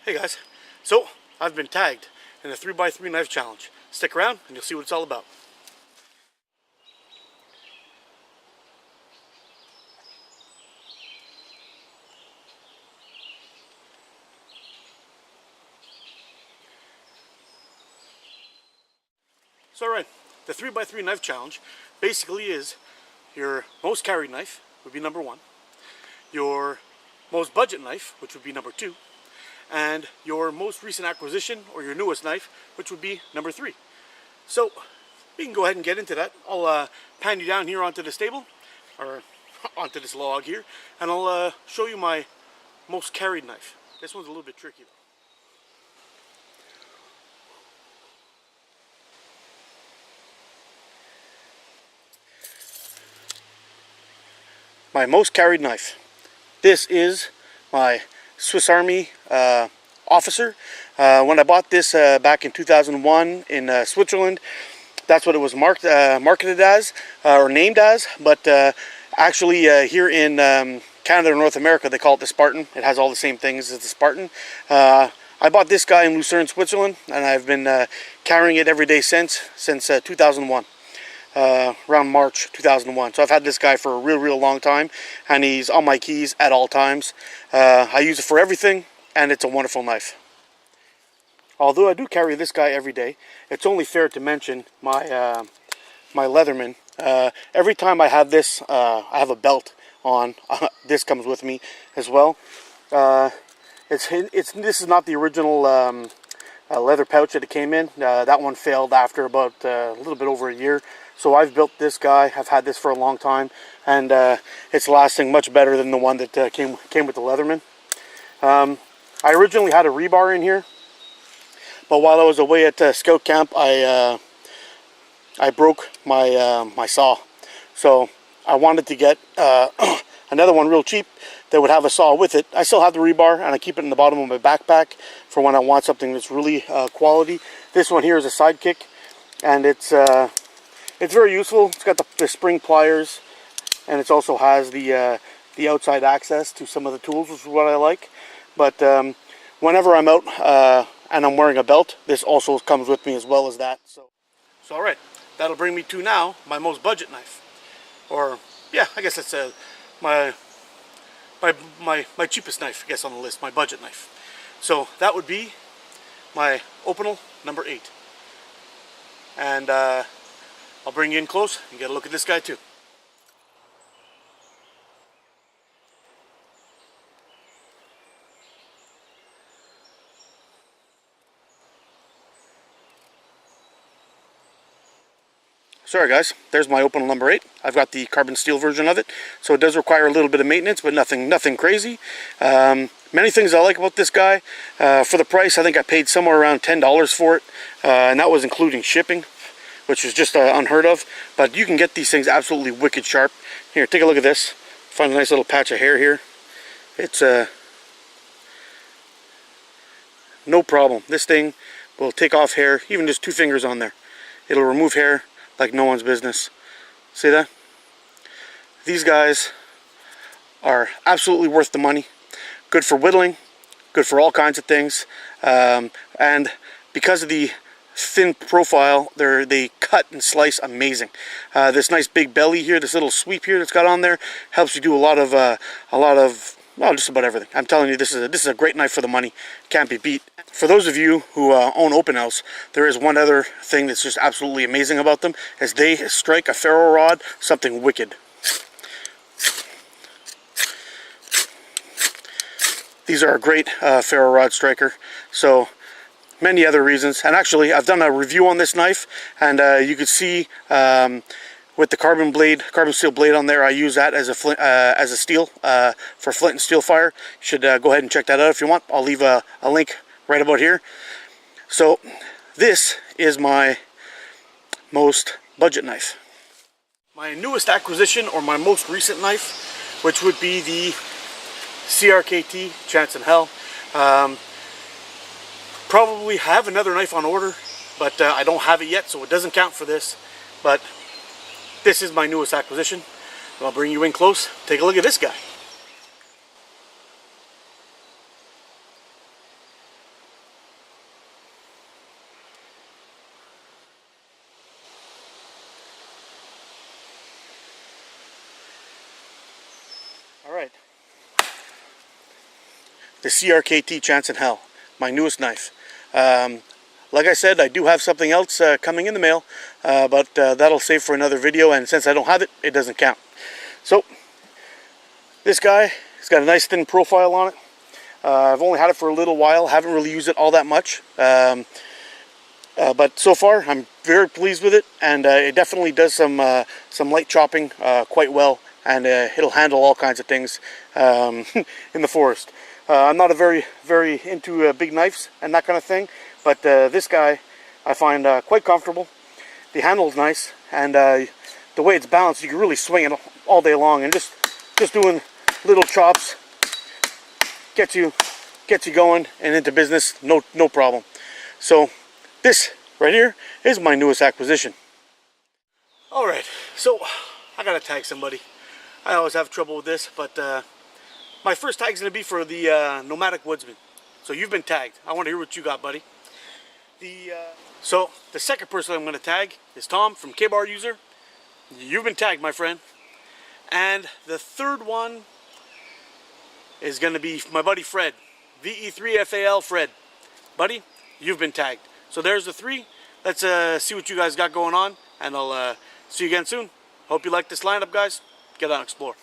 Hey guys, so I've been tagged in a 3x3 knife challenge. Stick around and you'll see what it's all about. So alright, the 3x3 knife challenge basically is your most carried knife would be number 1, your most budget knife, which would be number 2, and your most recent acquisition or your newest knife, which would be number 3. So we can go ahead and get into that. I'll pan you down here onto this table, or onto this log here, and I'll show you my most carried knife. This one's a little bit tricky though. My most carried knife. This is my Swiss Army officer. When I bought this back in 2001 in Switzerland, that's what it was marketed as, or named as, but actually here in Canada or North America they call it the Spartan. It has all the same things as the Spartan. I bought this guy in Lucerne, Switzerland, and I've been carrying it every day since 2001. Around March 2001. So I've had this guy for a real long time, and he's on my keys at all times. I use it for everything, and it's a wonderful knife. Although I do carry this guy every day, it's only fair to mention my my Leatherman. Every time I have this, I have a belt on. This comes with me as well. This is not the original leather pouch that it came in. That one failed after about a little bit over a year. So I've built this guy. I've had this for a long time, and it's lasting much better than the one that came with the Leatherman. I originally had a rebar in here, but while I was away at scout camp, I broke my my saw. So I wanted to get another one real cheap that would have a saw with it. I still have the rebar, and I keep it in the bottom of my backpack for when I want something that's really quality. This one here is a Sidekick, and it's very useful. It's got the spring pliers, and it also has the outside access to some of the tools, which is what I like. But whenever I'm out and I'm wearing a belt, this also comes with me as well as that. So all right, that'll bring me to now my most budget knife, or yeah, I guess it's my cheapest knife, I guess, on the list, my budget knife. So that would be my Opinel number 8, and I'll bring you in close and get a look at this guy too. Sorry guys, there's my Opinel number 8. I've got the carbon steel version of it, so it does require a little bit of maintenance, but nothing crazy. Many things I like about this guy. For the price, I think I paid somewhere around $10 for it, and that was including shipping, which is just unheard of. But you can get these things absolutely wicked sharp. Here, take a look at this. Find a nice little patch of hair here. It's no problem. This thing will take off hair, even just 2 fingers on there. It'll remove hair like no one's business. See that? These guys are absolutely worth the money. Good for whittling, good for all kinds of things, and because of the thin profile, they cut and slice amazing. This nice big belly here, this little sweep here that's got on there, helps you do a lot of well, just about everything. I'm telling you, this is a great knife for the money. Can't be beat. For those of you who own Opinels, there is one other thing that's just absolutely amazing about them, is they strike a ferro rod something wicked. These are a great ferro rod striker. So many other reasons, and actually I've done a review on this knife, and you could see with the carbon steel blade on there, I use that as a steel for flint and steel fire. You should go ahead and check that out if you want. I'll leave a link right about here. So this is my most budget knife. My newest acquisition, or my most recent knife, which would be the CRKT Chance in Hell. Probably have another knife on order, but I don't have it yet, so it doesn't count for this. But this is my newest acquisition. I'll bring you in close. Take a look at this guy. Alright. The CRKT Chance in Hell, my newest knife. Like I said, I do have something else coming in the mail, but that'll save for another video, and since I don't have it, it doesn't count. So, this guy, it's got a nice thin profile on it. I've only had it for a little while, haven't really used it all that much. But so far, I'm very pleased with it, and it definitely does some light chopping quite well, and it'll handle all kinds of things in the forest. I'm not a very into big knives and that kind of thing, but this guy I find quite comfortable. The handle's nice, and the way it's balanced, you can really swing it all day long, and just doing little chops gets you going and into business, no problem. So this right here is my newest acquisition. Alright, so I gotta tag somebody. I always have trouble with this, but my first tag is going to be for the Nomadic Woodsman. So you've been tagged. I want to hear what you got, buddy. So the second person I'm going to tag is Tom from K-Bar User. You've been tagged, my friend. And the third one is going to be my buddy Fred. VE3FAL Fred. Buddy, you've been tagged. So there's the three. Let's see what you guys got going on, and I'll see you again soon. Hope you like this lineup, guys. Get out and explore.